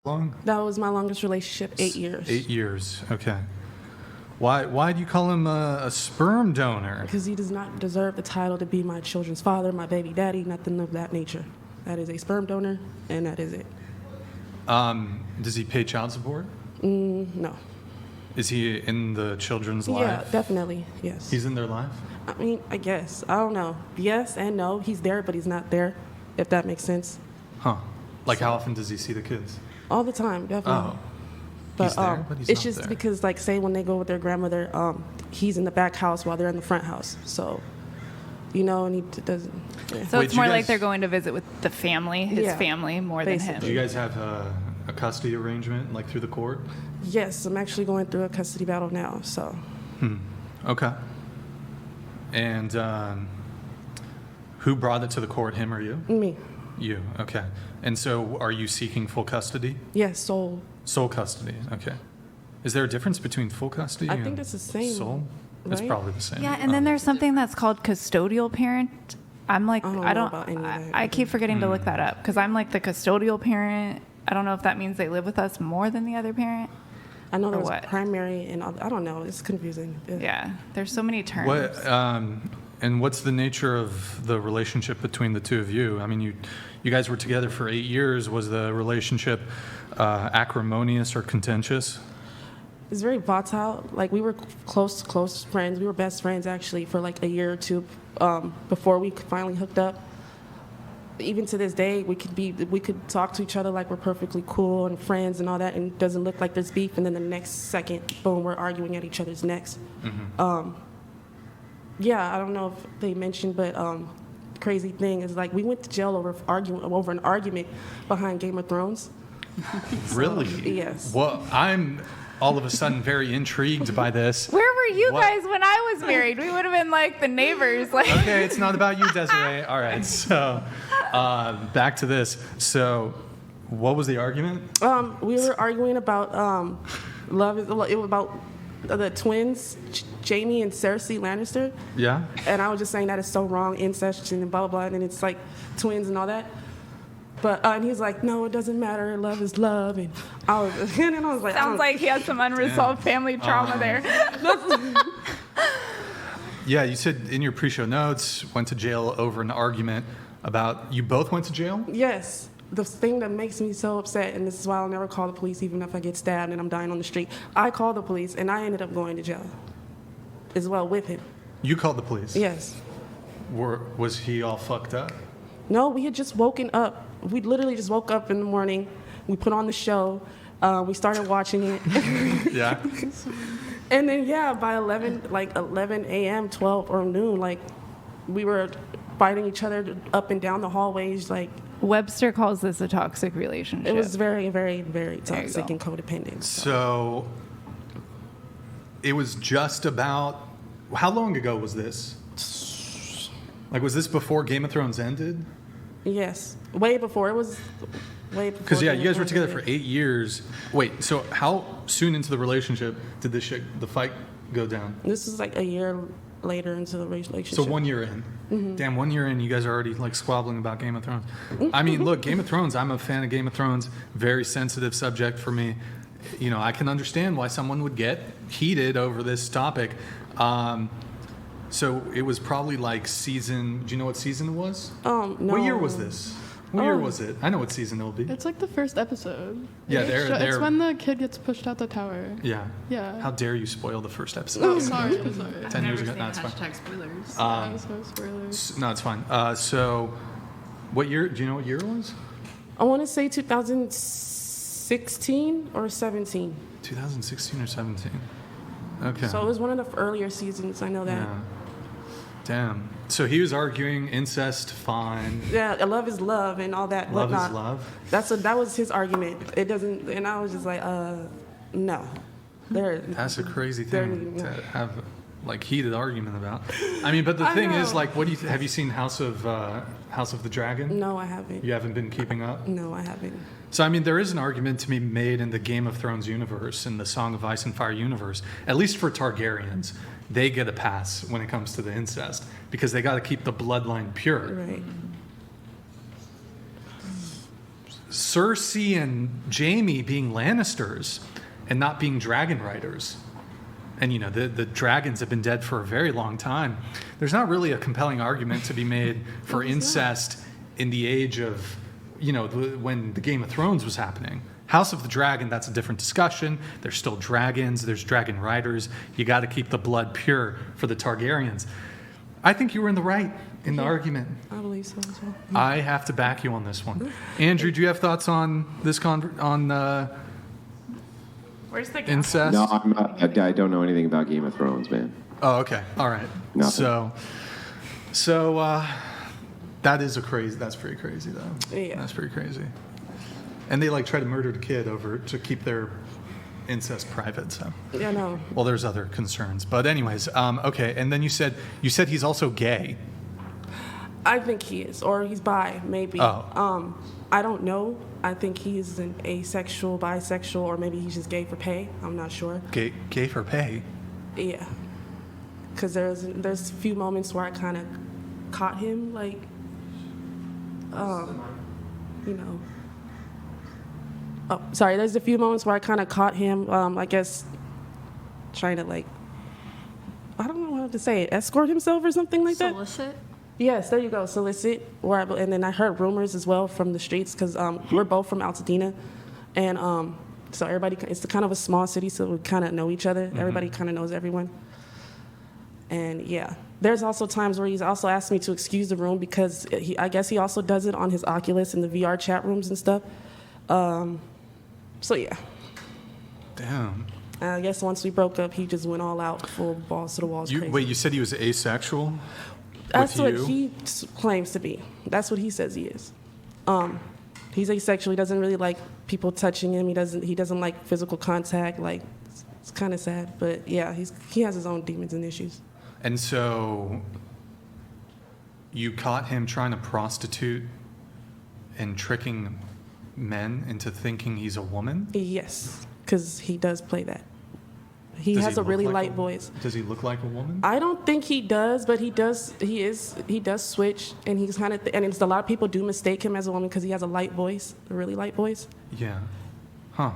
long? That was my longest relationship, 8 years. 8 years, okay. Why do you call him a sperm donor? Because he does not deserve the title to be my children's father, my baby daddy, nothing of that nature. That is a sperm donor, and that is it. Does he pay child support? No. Is he in the children's life? Yeah, definitely, yes. He's in their life? I mean, I guess. I don't know. Yes and no. He's there, but he's not there, if that makes sense. Huh. Like, how often does he see the kids? All the time, definitely. Oh. But, He's there, but he's it's not just there. because, like, say when they go with their grandmother, he's in the back house while they're in the front house. So, and he doesn't. Yeah. So Wait, it's do you more like guys- they're going to visit with the family, his Yeah, family, more basically. than Do him. you guys have a custody arrangement, like through the court? Yes, I'm actually going through a custody battle now. So, Okay. And who brought it to the court, him or you? me. You, okay. And so are you seeking full custody? Yes, sole. Sole custody, okay. Is there a difference between full custody I and think that's the same, sole? It's right? probably the same. Yeah, and then there's something that's called custodial parent. I'm like, I don't know about any of that. I keep forgetting to look that up because I'm like the custodial parent. I don't know if that means they live with us more than the other parent. I know Or there's what? primary and I don't know. It's confusing. Yeah, there's so many terms. What, and what's the nature of the relationship between the two of you? I mean, you guys were together for 8 years. Was the relationship acrimonious or contentious? It's very volatile. Like, we were close friends. We were best friends, actually, for like a year or two before we finally hooked up. Even to this day, we could talk to each other like we're perfectly cool and friends and all that, and it doesn't look like there's beef. And then the next second, boom, we're arguing at each other's necks. Yeah, I don't know if they mentioned, but crazy thing is, like, we went to jail over an argument behind Game of Thrones. Really? Yes. Well, I'm all of a sudden very intrigued by this. Where were you What? guys when I was married? We would have been like the neighbors. Like, Okay, it's not about you, Desiree. All right, so back to this. So, what was the argument? We were arguing about love. It was about the twins, Jamie and Cersei Lannister. Yeah? And I was just saying that is so wrong, incest and blah, blah, blah, and it's like twins and all that. But and he's like, no, it doesn't matter. Love is love. And I was like, sounds like he has some unresolved family trauma there. Yeah, you said in your pre-show notes, went to jail over an argument about, you both went to jail? yes. The thing that makes me so upset, and this is why I'll never call the police even if I get stabbed and I'm dying on the street. I called the police, and I ended up going to jail as well with him. You called the police? Yes. Was he all fucked up? No, we had just woken up. We literally just woke up in the morning. We put on the show. We started watching it. Yeah. And then, yeah, by 11 a.m., 12 or noon, like, we were fighting each other up and down the hallways. Like, Webster calls this a toxic relationship. it was very, very, very There you toxic go. and codependent. So, it was just about, how long ago was this? Like, was this before Game of Thrones ended? Yes. Way before. It was way before. Because, yeah, Game you of guys were Thrones together for ended. 8 years. Wait, so how soon into the relationship did the fight go down? This is like a year later into the relationship. So 1 year in. Damn, 1 year in, you guys are already like squabbling about Game of Thrones. I mean, look, Game of Thrones, I'm a fan of Game of Thrones. Very sensitive subject for me. I can understand why someone would get heated over this topic. So it was probably like season, do you know what season it was? No. What year was this? What year was it? I know what season it'll be. It's like the first episode. Yeah, It's when the kid gets pushed out the tower. Yeah. Yeah. How dare you spoil the first episode? Oh, sorry. I'm sorry. 10 years ago. No, it's fine. Hashtag spoilers. So spoilers. No, it's fine. So what year, do you know what year it was? I want to say 2016 or 17. 2016 or 17. Okay. So it was one of the earlier seasons. I know that. Yeah. Damn. So he was arguing incest, fine. Yeah, love is love and all that. Love whatnot. is love. That was his argument. It doesn't, and I was just like, no. That's a crazy thing They're- to have like heated argument about. I mean, but the I thing is, know. like, have you seen House of the Dragon? No, I haven't. You haven't been keeping up? No, I haven't. So, I mean, there is an argument to be made in the Game of Thrones universe, in the Song of Ice and Fire universe, at least for Targaryens. They get a pass when it comes to the incest because they got to keep the bloodline pure. Right. Cersei and Jaime being Lannisters and not being dragon riders. And, the dragons have been dead for a very long time. There's not really a compelling argument to be made for incest in the age of, when the Game of Thrones was happening. House of the Dragon, that's a different discussion. There's still dragons. There's dragon riders. You got to keep the blood pure for the Targaryens. I think you were in the right in the argument. I believe so as well. I have to back you on this one. Andrew, do you have thoughts on this Where's the incest? No, I don't know anything about Game of Thrones, man. Oh, okay. All right. Nothing. So that's pretty crazy though. Yeah. That's pretty crazy. And they try to murder the kid to keep their incest private. So. Yeah, no. Well, there's other concerns, but anyways, okay. And then you said he's also gay. I think he is, or he's bi, maybe. Oh. I don't know. I think he's an asexual, bisexual, or maybe he's just gay for pay. I'm not sure. Gay for pay. Yeah. Because there's a few moments where I kind of caught him, Oh, sorry. There's a few moments where I kind of caught him, I guess, trying to, I don't know how to say it, escort himself or something like that. Solicit? Yes, there you go, solicit. And then I heard rumors as well from the streets because we're both from Altadena. And so everybody, it's kind of a small city, so we kind of know each other. Mm-hmm. Everybody kind of knows everyone. And yeah, there's also times where he's also asked me to excuse the room because I guess he also does it on his Oculus in the VR chat rooms and stuff. So yeah. Damn. I guess once we broke up, he just went all out, full balls to the walls. Crazy. Wait, you said he was asexual? That's what he claims to be. That's what he says he is. He's asexual. He doesn't really like people touching him. He doesn't like physical contact. It's kind of sad, but yeah, he has his own demons and issues. And so you caught him trying to prostitute and tricking men into thinking he's a woman? Yes, because he does play that. He has a really light voice. Does he look like a woman? I don't think he does, but he does. He does switch, and he's kind of. And it's a lot of people do mistake him as a woman because he has a light voice, a really light voice. Yeah. Huh.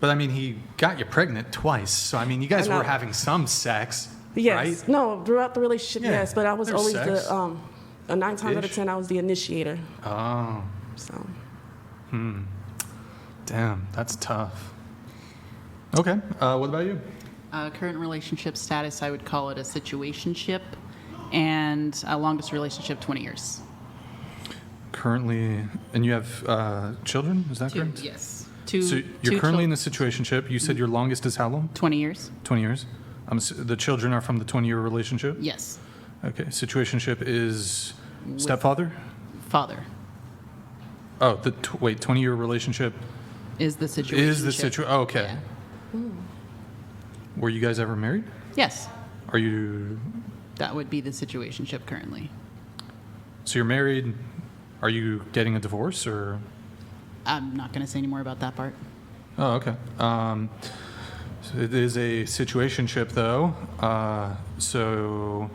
But I mean, he got you pregnant twice, so I mean, you guys were having some sex, yes. right? No, throughout the relationship, Yeah, yes. But I was there's always sex. the 9 times out of 10, I was the initiator. Oh. So. Damn, that's tough. Okay. What about you? Current relationship status, I would call it a situationship, and longest relationship, 20 years. Currently, and you have children? Is that Two, correct? yes. So you're currently in a situationship. You said your longest is how long? 20 years. 20 years. The children are from the 20-year relationship? Yes. Okay. Situationship is stepfather? Father Oh, 20-year relationship is the situation. is the situation. Oh, okay. Yeah. Were you guys ever married? Yes. Are you? That would be the situationship currently. So you're married. Are you getting a divorce or? I'm not going to say any more about that part. Oh, okay. So it is a situationship, though. So,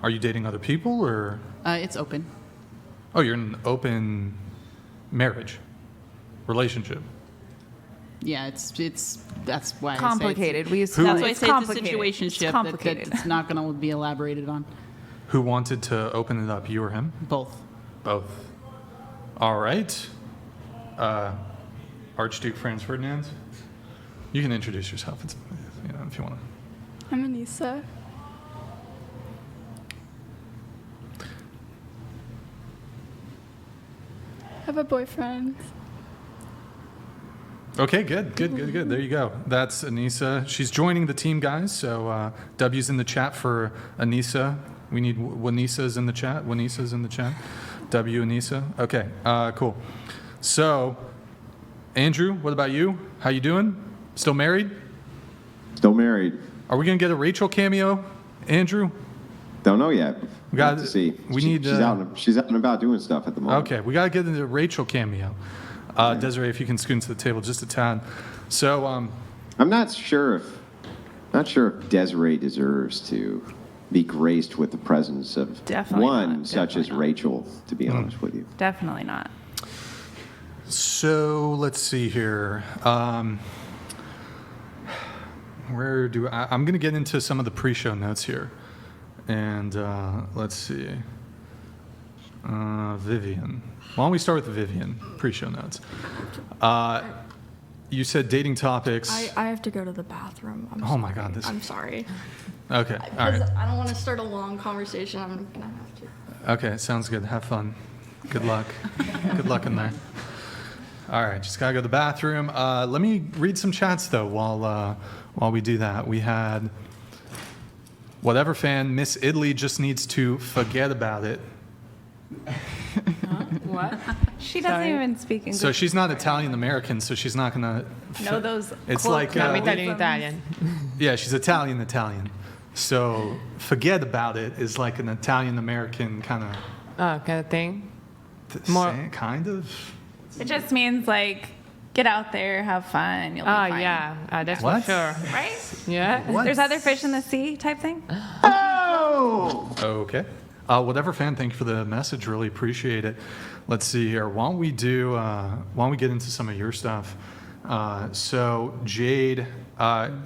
are you dating other people, or? It's open. Oh, you're in an open marriage, relationship. Yeah, that's why Complicated. I say That's why I it's say it's a complicated. situationship It's complicated. that's not going to be elaborated on. Who wanted to open it up, you or him? Both. Both. All right. Archduke Franz Ferdinand. You can introduce yourself. It's, if you want to. I'm Anissa. I have a boyfriend. Okay, good. There you go. That's Anissa. She's joining the team, guys. So W's in the chat for Anissa. We need Wanissa's in the chat. Wanissa's in the chat. W Anissa. Okay, cool. So, Andrew, what about you? How you doing? Still married? Still married. Are we gonna get a Rachel cameo, Andrew? Don't know yet. We got to see. We need. She's out and about doing stuff at the moment. Okay, we gotta get into Rachel cameo. Desiree, if you can scoot to the table just a tad. So, I'm not sure if Desiree deserves to be graced with the presence of Definitely one not. such as Definitely not. Rachel, to be honest with you. Definitely not. So let's see here. Where do I'm going to get into some of the pre-show notes here, and let's see. Vivian. Why don't we start with Vivian? Pre-show notes. You said dating topics. I have to go to the bathroom. Oh my God, this. I'm sorry. Okay. All right. I don't want to start a long conversation. I'm gonna have to. Okay. Sounds good. Have fun. Good luck. Good luck in there. All right. Just gotta go to the bathroom. Let me read some chats though while we do that. We had whatever fan Miss Italy just needs to forget about it. What? She doesn't even speak English. So she's not Italian American, so she's not gonna know those. It's like I'm Italian. yeah, she's Italian. So forget about it is like an Italian American kind of Kind of thing. More- kind of. It just means like get out there, have fun. You'll be fine. Yeah, that's What? for sure. Right? Yeah. What? There's other fish in the sea type thing. Okay. Whatever fan, thank you for the message. Really appreciate it. Let's see here. Why don't we get into some of your stuff? So Jade,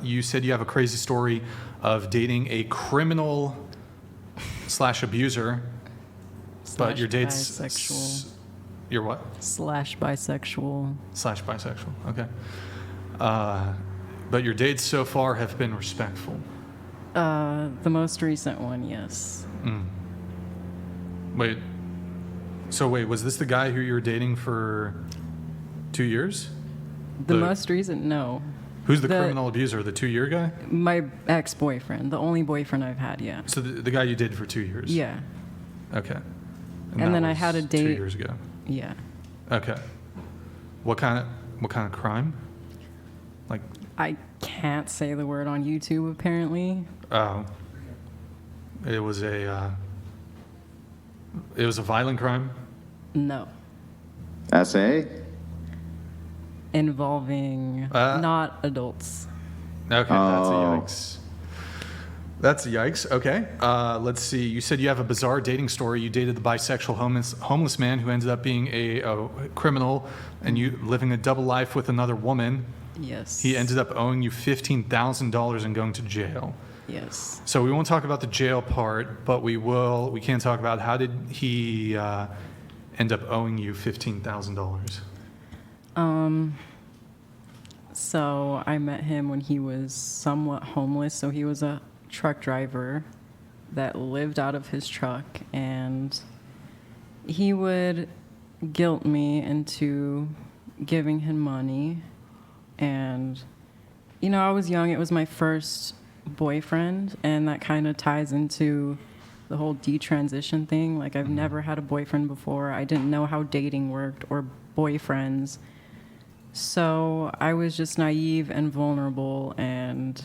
you said you have a crazy story of dating a criminal / abuser, but your date's bisexual. You're what? / bisexual. / bisexual. Okay. But your dates so far have been respectful. The most recent one, yes. Wait. So wait, was this the guy who you were dating for 2 years? The most recent, no. Who's the The- criminal abuser? The 2-year guy? My ex-boyfriend, the only boyfriend I've had, yeah. So the guy you dated for 2 years? Yeah, Okay. And that then I was had a 2 date- years ago. yeah. Okay. What kind of crime? Like, I can't say the word on YouTube, apparently. it was a violent crime? No. SA? Involving not adults. Okay, Oh. that's a yikes. That's a yikes. Okay. Let's see. You said you have a bizarre dating story. You dated the bisexual homeless man who ended up being a criminal, and you living a double life with another woman. Yes. He ended up owing you $15,000 and going to jail. Yes. So we won't talk about the jail part, but we will. We can talk about how did he end up owing you $15,000? So I met him when he was somewhat homeless. So he was a truck driver that lived out of his truck, and he would guilt me into giving him money. And, you know, I was young. It was my first boyfriend, and that kind of ties into the whole detransition thing. Like, I've never had a boyfriend before. I didn't know how dating worked or boyfriends. So I was just naive and vulnerable, and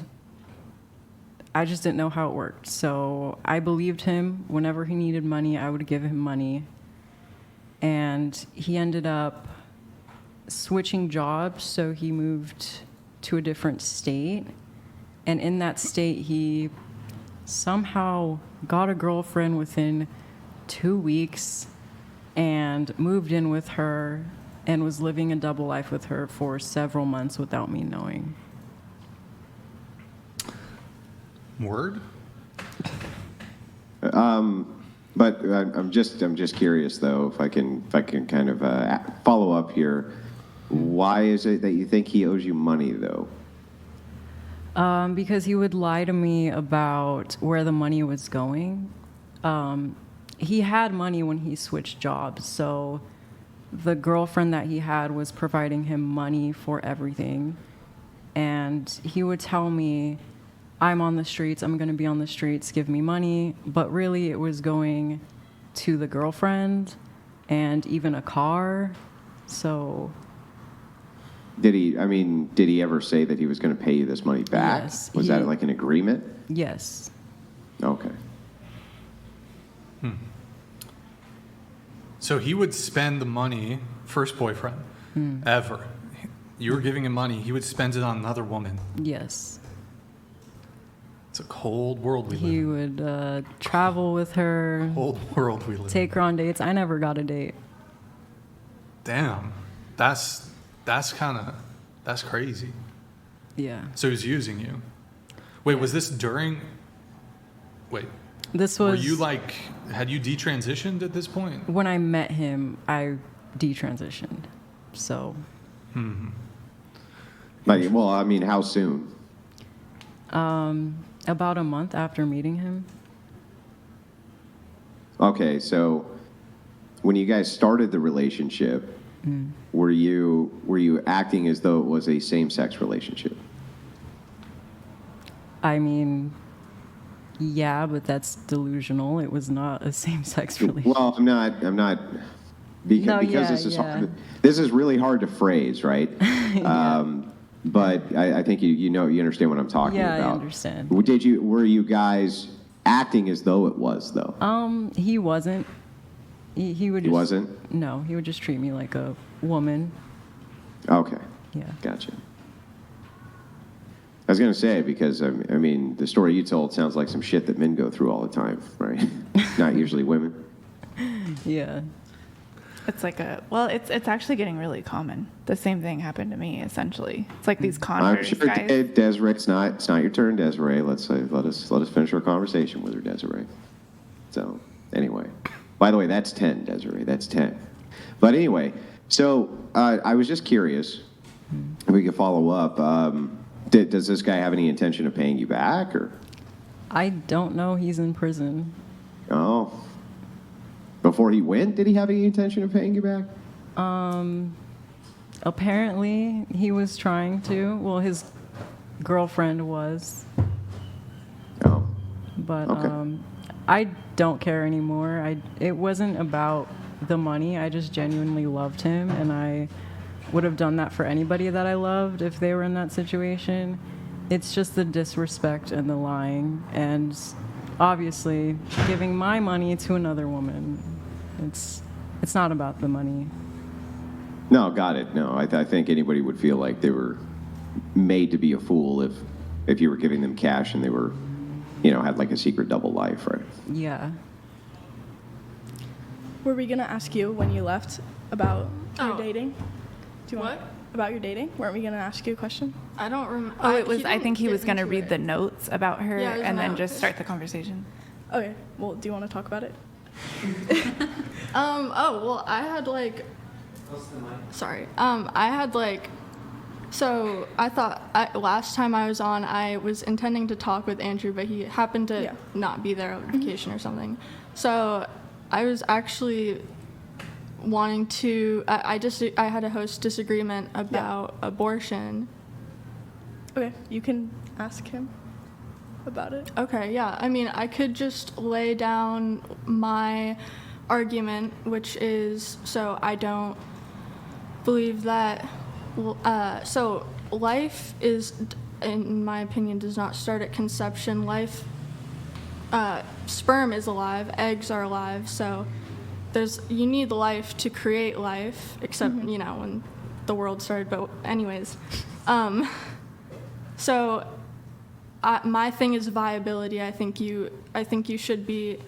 I just didn't know how it worked. So I believed him. Whenever he needed money, I would give him money. And he ended up switching jobs, so he moved to a different state. And in that state, he somehow got a girlfriend within 2 weeks and moved in with her and was living a double life with her for several months without me knowing. Word? But I'm just curious though, if I can kind of follow up here. Why is it that you think he owes you money though? Because he would lie to me about where the money was going. He had money when he switched jobs, so the girlfriend that he had was providing him money for everything. And he would tell me, I'm on the streets, I'm going to be on the streets, give me money. But really, it was going to the girlfriend and even a car. So Did he ever say that he was going to pay you this money back? Yes, Was that like an agreement? yes. Okay. So he would spend the money, first boyfriend, ever. You were giving him money, he would spend it on another woman. Yes. It's a cold world we live He in. would travel with her, Cold world we live in. take her on dates. I never got a date. Damn. That's crazy. Yeah. So he's using you. Wait, was this during? Wait, This was were you like? Had you detransitioned at this point? when I met him. I detransitioned. So Like, well, I mean, how soon? about a month after meeting him. Okay, so when you guys started the relationship, were you acting as though it was a same-sex relationship? I mean, yeah, but that's delusional. It was not a same-sex relationship. Well, I'm not because, No, because yeah, this is yeah. hard, this is really hard to phrase, right? But I think you understand what I'm talking Yeah, I about. understand. Were you guys acting as though it was though? He wasn't. He would. He Just, wasn't? No, he would just treat me like a woman. Okay. Yeah. Gotcha. I was going to say, because, I mean, the story you told sounds like some shit that men go through all the time, right? Not usually women. Yeah. It's like it's actually getting really common. The same thing happened to me, essentially. It's like these I'm Converse sure, guys. Desiree, it's not your turn, Desiree. Let us finish our conversation with her, Desiree. So, anyway. By the way, that's 10, Desiree. That's 10. But anyway, so I was just curious if we could follow up. Does this guy have any intention of paying you back, or? I don't know. He's in prison. Oh. Before he went, did he have any intention of paying you back? Apparently, he was trying to. Well, his girlfriend was, Oh. but Okay. I don't care anymore. It wasn't about the money. I just genuinely loved him, and I would have done that for anybody that I loved if they were in that situation. It's just the disrespect and the lying, and obviously giving my money to another woman. It's not about the money. No, got it. No, I think anybody would feel like they were made to be a fool if you were giving them cash and they were, had like a secret double life, right? Yeah. Were we gonna ask you when you left about your Oh. dating? Do you What? want about your dating? Weren't we gonna ask you a question? I don't remember. Oh, it was. I think he was going to read the notes about her Yeah, it was and then notes. just start the conversation. Okay. Well, do you want to talk about it? Oh, well, I had like. Sorry. I had like. So I thought last time I was on, I was intending to talk with Andrew, but he happened to Yeah. not be there on vacation or something. So I was actually wanting to. I had a host disagreement about abortion. Okay. You can ask him about it. Okay, yeah. I mean, I could just lay down my argument, which is so I don't believe that. So life is, in my opinion, does not start at conception. Life, sperm is alive, eggs are alive. So you need life to create life, except when the world started. But anyways, so. My thing is viability. I think you should be.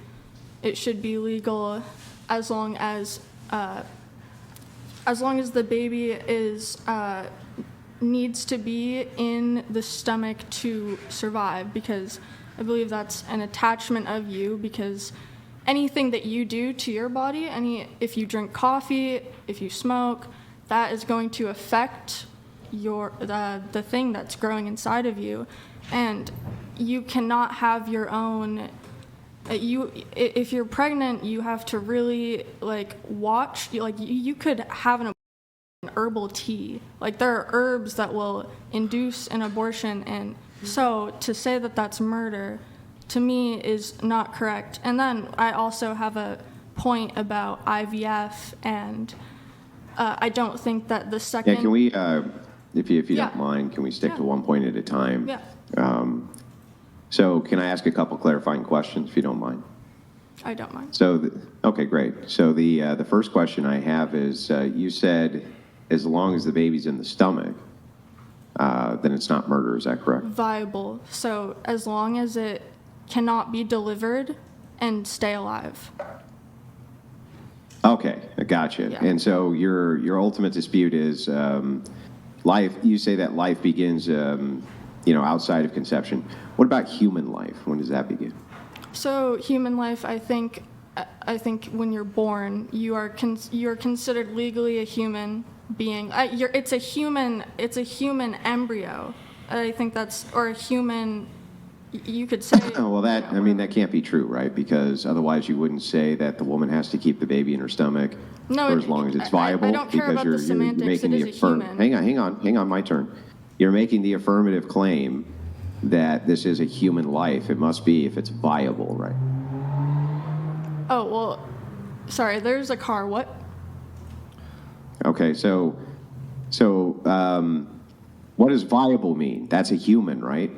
It should be legal, as long as the baby is needs to be in the stomach to survive. Because I believe that's an attachment of you. Because anything that you do to your body, if you drink coffee, if you smoke, that is going to affect the thing that's growing inside of you. And you cannot have your own. If you're pregnant, you have to really watch. You could have an herbal tea. There are herbs that will induce an abortion, and so to say that that's murder, to me, is not correct. And then I also have a point about IVF, and I don't think that the second. Yeah, can we, if you Yeah. don't mind, can we stick Yeah. to one point at a time? Yeah. So can I ask a couple clarifying questions, if you don't mind? I don't mind. So, okay, great. So the first question I have is, you said as long as the baby's in the stomach. then it's not murder. Is that correct? Viable. So as long as it cannot be delivered and stay alive. Okay, I gotcha. Yeah. And so your ultimate dispute is life. You say that life begins, outside of conception. What about human life? When does that begin? So human life, I think when you're born, you are considered legally a human being. It's a human embryo. I think that's, or a human. You could say. Oh, well, that can't be true, right? Because otherwise, you wouldn't say that the woman has to keep the baby in her stomach for as long as it's viable. I don't care about the semantics. It is a human. Hang on, my turn. You're making the affirmative claim that this is a human life. It must be if it's viable, right? Oh well, sorry. There's a car. What? Okay, so what does viable mean? That's a human, right?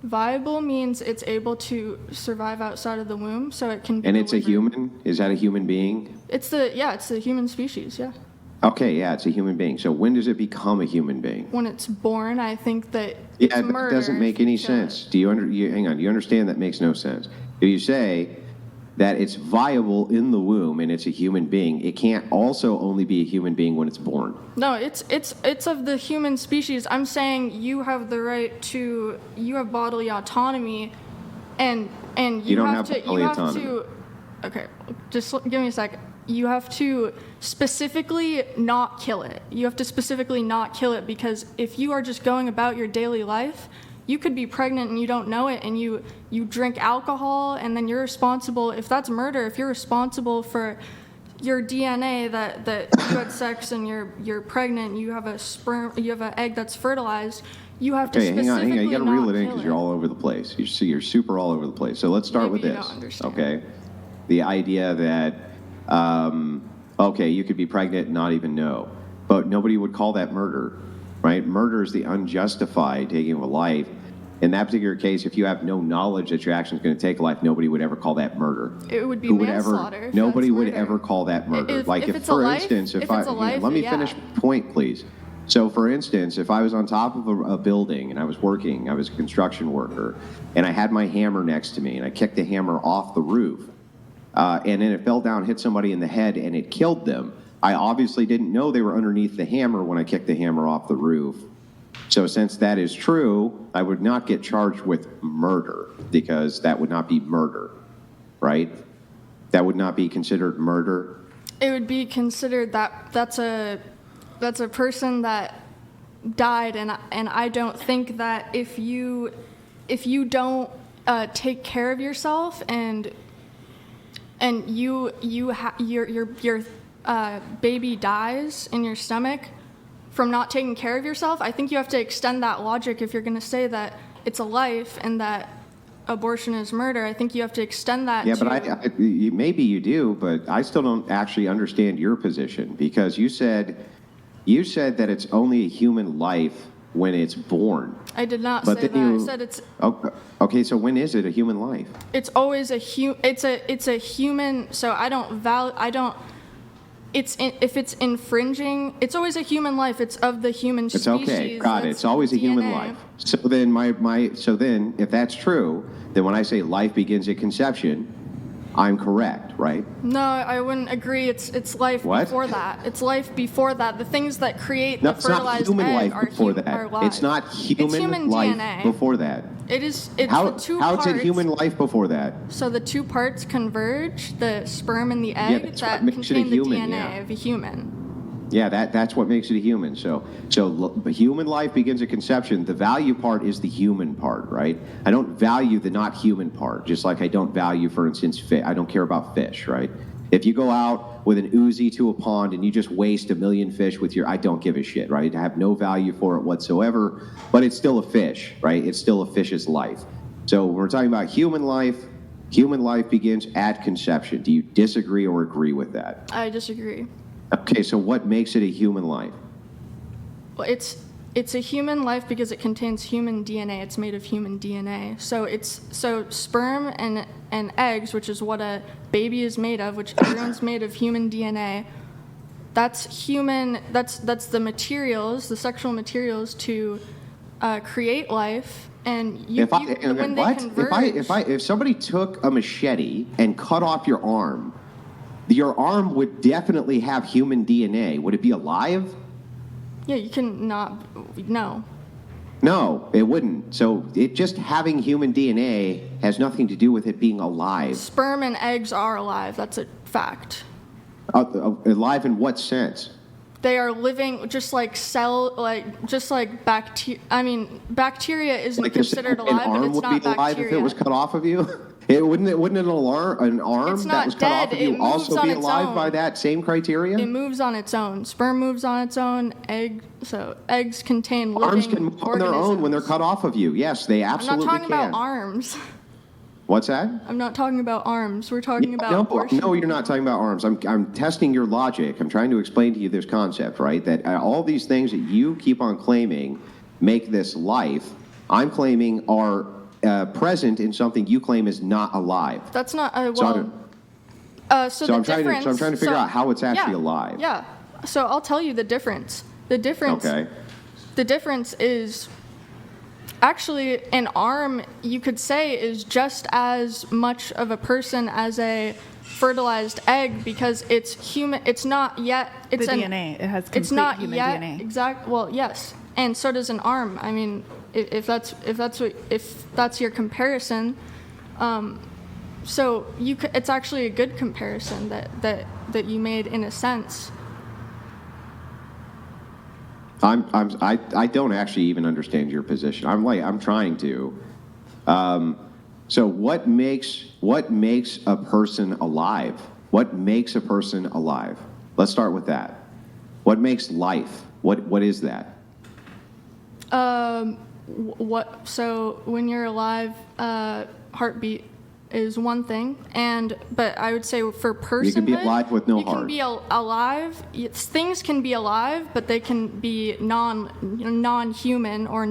Viable means it's able to survive outside of the womb, so it can be. And it's a delivered. human? Is that a human being? It's the human species. Yeah. Okay, yeah, it's a human being. So when does it become a human being? When it's born, I think that. Yeah, it's that murder doesn't make if you any kill it. sense. Hang on, do you understand that makes no sense? If you say that it's viable in the womb and it's a human being, it can't also only be a human being when it's born. No, it's of the human species. I'm saying you have the right to. You have bodily autonomy, and you don't have have to. bodily You have autonomy. to. Okay, just give me a sec. You have to specifically not kill it. You have to specifically not kill it because if you are just going about your daily life, you could be pregnant and you don't know it, and you drink alcohol, and then you're responsible. If that's murder, if you're responsible for your DNA that you had sex and you're pregnant, you have an egg that's fertilized, you have to Okay, specifically hang on. You got to not reel it in kill because you're all over the place. You're super all over the place. So let's start Maybe with you this. don't understand. Okay, the idea that you could be pregnant and not even know, but nobody would call that murder, right? Murder is the unjustified taking of a life. In that particular case, if you have no knowledge that your action is going to take a life, nobody would ever call that murder. It would be Who would ever? manslaughter. if Nobody that's would murder. ever call that murder. If it's a for life- instance, if it's a life, let me yeah. finish point, please. So, for instance, if I was on top of a building and I was working, I was a construction worker, and I had my hammer next to me, and I kicked the hammer off the roof, and then it fell down, hit somebody in the head, and it killed them. I obviously didn't know they were underneath the hammer when I kicked the hammer off the roof. So since that is true, I would not get charged with murder because that would not be murder, right? That would not be considered murder. It would be considered that's a person that died, and I don't think that if you don't take care of yourself and your baby dies in your stomach from not taking care of yourself, I think you have to extend that logic if you're going to say that it's a life and that abortion is murder. I think you have to extend that. Yeah, to, but maybe you do, but I still don't actually understand your position because you said that it's only a human life when it's born. I did not But say then that. I said it's Okay, so when is it a human life? it's always a it's a human. So if it's infringing, it's always a human life. It's of the human It's species. okay, got it. That's It's always a human DNA. life. So then if that's true, then when I say life begins at conception, I'm correct, right? No, I wouldn't agree. It's life What? before that. It's life before that. The things that create No, the it's not fertilized human egg life are before are that. live. It's not It's human life DNA. before that. It is. It's How the two is parts. it human life before that? So the two parts converge, the sperm and the egg, that's what that makes it a contain the human, DNA yeah. of a human. Yeah, that's what makes it a human. So human life begins at conception. The value part is the human part, right? I don't value the not human part, just like I don't value, for instance, fish. I don't care about fish, right? If you go out with an Uzi to a pond and you just waste 1 million fish with I don't give a shit, right? I have no value for it whatsoever, but it's still a fish, right? It's still a fish's life. So when we're talking about human life begins at conception. Do you disagree or agree with that? I disagree. Okay, so what makes it a human life? Well, it's a human life because it contains human DNA. It's made of human DNA. So sperm and eggs, which is what a baby is made of, which everyone's made of human DNA. that's human. That's the materials, the sexual materials to create life. And when they converge, if somebody took a machete and cut off your arm would definitely have human DNA. Would it be alive? yeah, you can not. No. No, it wouldn't. So just having human DNA has nothing to do with it being alive. Sperm and eggs are alive. That's a fact. Alive in what sense? They are living just like bacteria. I mean, bacteria isn't Like considered an alive, arm but it's would not be alive bacteria. if it was cut off of you? Wouldn't an arm It's that not was cut off dead, of you it moves also on be its alive own. by that same criteria? It moves on its own. Sperm moves on its own. Eggs contain living Arms can move on their own when they're organisms. cut off of you. Yes, they I'm absolutely not talking can. about arms. What's that? I'm not talking about arms. We're talking about abortion. No, you're not talking about arms. I'm testing your logic. I'm trying to explain to you this concept, right? That all these things that you keep on claiming make this life, I'm claiming are present in something you claim is not alive. That's not So I'm trying to figure out how it's actually alive. Yeah. So I'll tell you the difference. The difference. Okay. The difference is actually an arm, you could say, is just as much of a person as a fertilized egg because it's human. It's not yet. It's the DNA. It has complete It's not human yet DNA. exact. Well, yes, and so does an arm. I mean, if that's your comparison, so it's actually a good comparison that you made in a sense. I don't actually even understand your position. I'm trying to. So what makes a person alive? What makes a person alive? Let's start with that. What makes life? What is that? So when you're alive, heartbeat is one thing, but I would say for personhood, You can be alive with no you heart. can be alive. Things can be alive, but they can be non-human or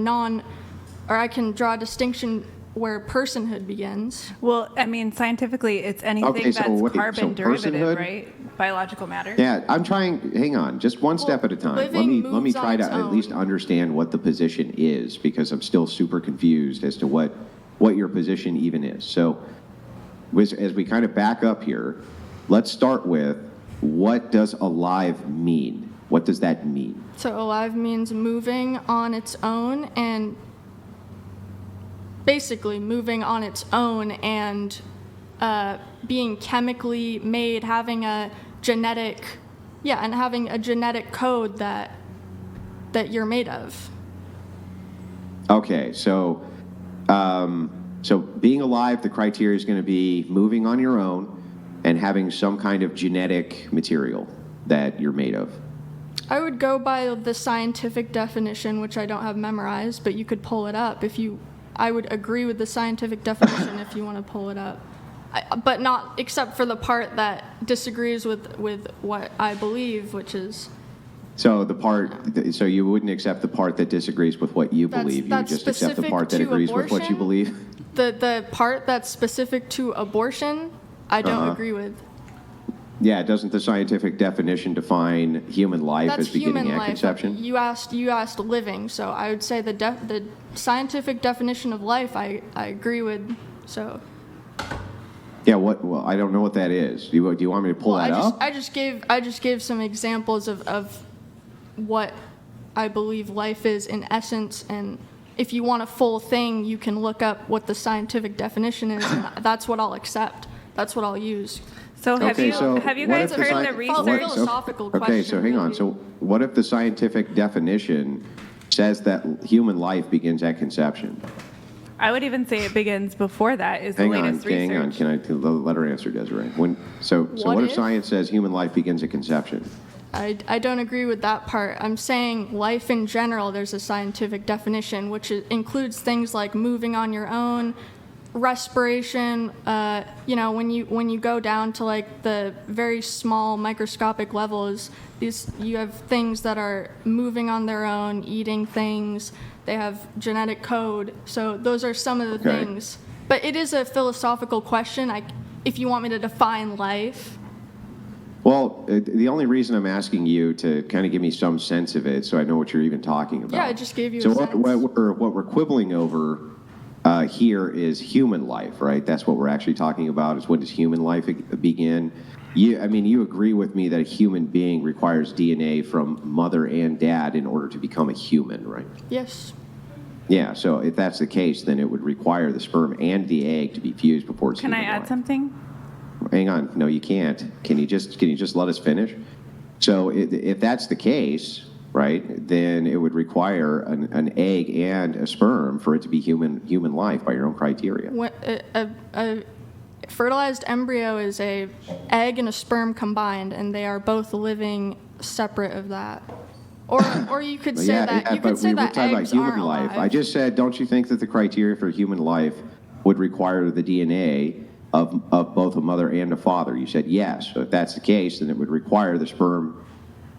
I can draw a distinction where personhood begins. Well, I mean, scientifically, it's anything Okay, so that's wait, so carbon derivative, personhood? right? Biological matter. Yeah, I'm trying. Hang on, just one step at a time. Let living me moves try on to its at least own. understand what the position is because I'm still super confused as to what your position even is. So, as we kind of back up here, let's start with what does alive mean? What does that mean? So alive means moving on its own and basically moving on its own and being chemically made, having a genetic code that you're made of. Okay, so being alive, the criteria is going to be moving on your own and having some kind of genetic material that you're made of. I would go by the scientific definition, which I don't have memorized, but you could pull it up I would agree with the scientific definition if you want to pull it up. But not except for the part that disagrees with what I believe, which is... So so you wouldn't accept the part that disagrees with what you believe. You would that's just accept the specific part that to agrees with what you abortion? believe. The part that's specific to abortion, I don't agree with. Yeah, doesn't the scientific definition define human life That's as beginning human at life. conception? You asked living, so I would say the scientific definition of life I agree with. So. Yeah, well, I don't know what that is. Do you want me to pull that up? I just gave some examples of what I believe life is in essence, and if you want a full thing, you can look up what the scientific definition is, and that's what I'll accept. That's what I'll use. So have you what guys if heard the research? philosophical Okay, question, so hang on. really. So what if the scientific definition says that human life begins at conception? I would even say it begins before that. Is the latest research? Hang on. Can I let her answer, Desiree? So what if science says human life begins at conception? I don't agree with that part. I'm saying life in general, there's a scientific definition, which includes things like moving on your own, respiration. When you go down to like the very small microscopic levels, you have things that are moving on their own, eating things. They have genetic code. So those are some of the things. But it is a philosophical question. If you want me to define life. Well, the only reason I'm asking you to kind of give me some sense of it, so I know what you're even talking about. Yeah, I just gave you so a what, sense. what we're quibbling over here is human life, right? That's what we're actually talking about. Is when does human life begin? You agree with me that a human being requires DNA from mother and dad in order to become a human, right? Yes. Yeah. So if that's the case, then it would require the sperm and the egg to be fused before it's Can I human add life. something? Hang on. No, you can't. Can you just let us finish? So if that's the case, right, then it would require an egg and a sperm for it to be human life by your own criteria. A fertilized embryo is a egg and a sperm combined, and they are both living separate of that. Or you could say that you could say we're that talking about eggs human aren't life. alive. I just said, don't you think that the criteria for human life would require the DNA of both a mother and a father? You said yes. So if that's the case, then it would require the sperm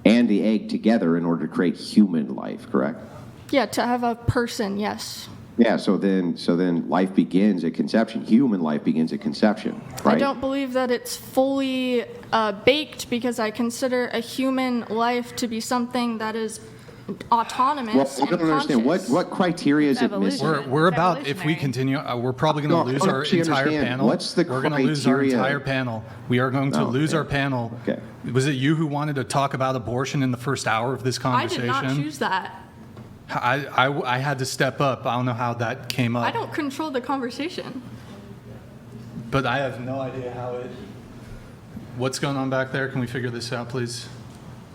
and the egg together in order to create human life, correct? Yeah, to have a person, yes. Yeah, so then life begins at conception. Human life begins at conception, right? I don't believe that it's fully baked because I consider a human life to be something that is autonomous Well, I and don't understand. conscious. What criteria is it missing? We're It's about, if we evolutionary. continue, we're probably going No, to I lose don't our actually entire understand. panel. What's the We're going to lose our criteria? entire panel. We are going to Oh, lose okay. our panel. Okay. Was it you who wanted to talk about abortion in the first hour of this I conversation? did not choose that. I had to step up. I don't know how that came up. I don't control the conversation. But I have no idea how it. What's going on back there? Can we figure this out, please?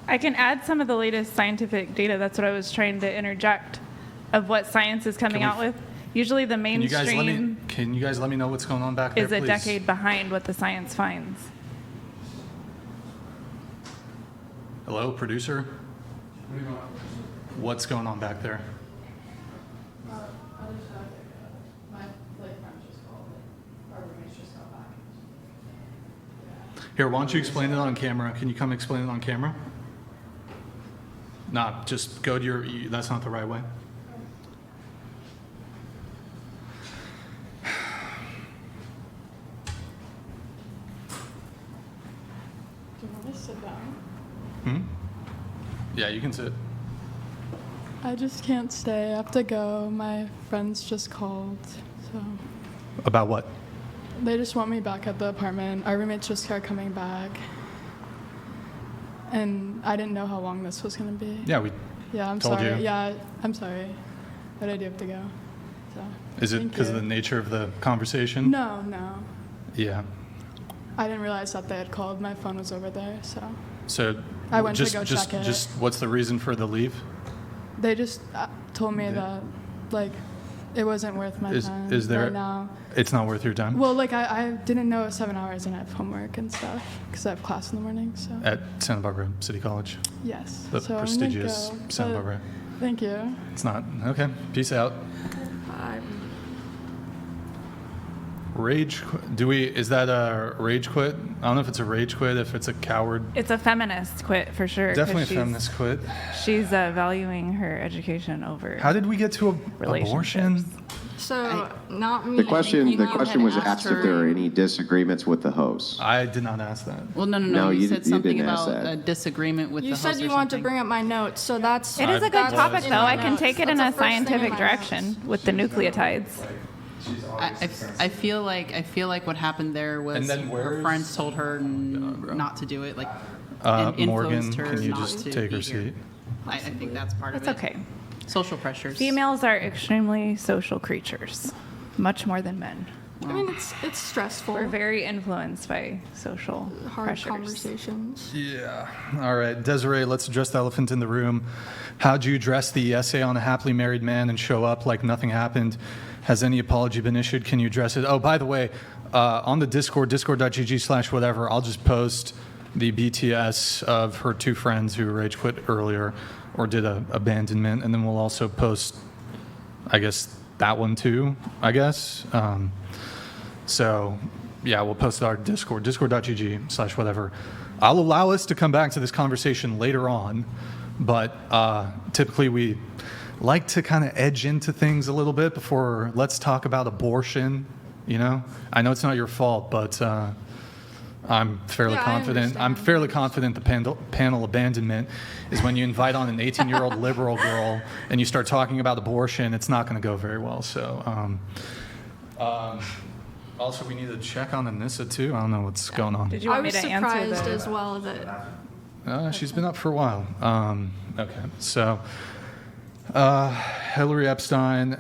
I can add some of the latest scientific data. That's what I was trying to interject of what science is coming Can we out with. Usually the Can you guys let me? mainstream Can you guys let me know what's going on back there, is a please? decade behind what the science finds. Hello, producer. What's going on back there? Here, why don't you explain it on camera? Can you come explain it on camera? Nah, just go to your. That's not the right way. Do you want to sit down? Yeah, you can sit. I just can't stay. I have to go. My friends just called, so About what? they just want me back at the apartment. Our roommates just are coming back, and I didn't know how long this was gonna be. Yeah, we. Yeah, I'm told sorry. you. Yeah, I'm sorry, but I do have to go. So. Is it Thank because of you. the nature of the conversation? No. Yeah. I didn't realize that they had called. My phone was over there, so So. I went to just, go just, check it. Just what's the reason for the leave? they just told me that, like, it wasn't worth my time Is there? right now. It's not worth your time. Well, like, I didn't know it was 7 hours and I have homework and stuff because I have class in the morning, so. At Santa Barbara City College, Yes. the so I'm gonna prestigious go, Santa but Barbara. Thank you. It's not okay. Peace out. Rage? Do we? Is that a rage quit? I don't know if it's a rage quit. If it's a coward. It's a feminist quit for sure. 'cause Definitely a she's- feminist quit. She's valuing her education over. How did we get to Relationships. abortion? So, not me. The question You was had asked asked if her- there are any disagreements with the host. I did not ask that. Well, no. No, You you said didn't something ask about that. a disagreement with You the said host you or wanted to something. bring up my notes, so that's. It is a good that's topic, in though. my I can notes. take it in That's a the first thing in scientific my direction notes. with the nucleotides. I feel like what happened there was And then where her is- friends told her not to do it, like Morgan, influenced her can you not just to take be her here. seat? I think that's part That's of it. okay. Social pressures. Females are extremely social creatures, much more than men. I mean, it's stressful. We're very influenced by social hard pressures. conversations. Yeah. All right, Desiree, let's address the elephant in the room. How'd you address the essay on a happily married man and show up like nothing happened? Has any apology been issued? Can you address it? Oh, by the way, on the Discord, discord.gg/whatever, I'll just post the BTS of her two friends who rage quit earlier or did a abandonment, and then we'll also post, I guess, that one too, I guess. So, yeah, we'll post it on our Discord, discord.gg/whatever. I'll allow us to come back to this conversation later on, but typically we like to kind of edge into things a little bit before let's talk about abortion, you know? I know it's not your fault, but I'm fairly Yeah, I confident. I'm understand. fairly confident the panel abandonment is when you invite on an 18-year-old liberal girl and you start talking about abortion. It's not going to go very well. So, also we need to check on Anissa too. I don't know what's going on. Did you I want me was to answer surprised the? as well that She's been up for a while. Okay, so Hillary Epstein.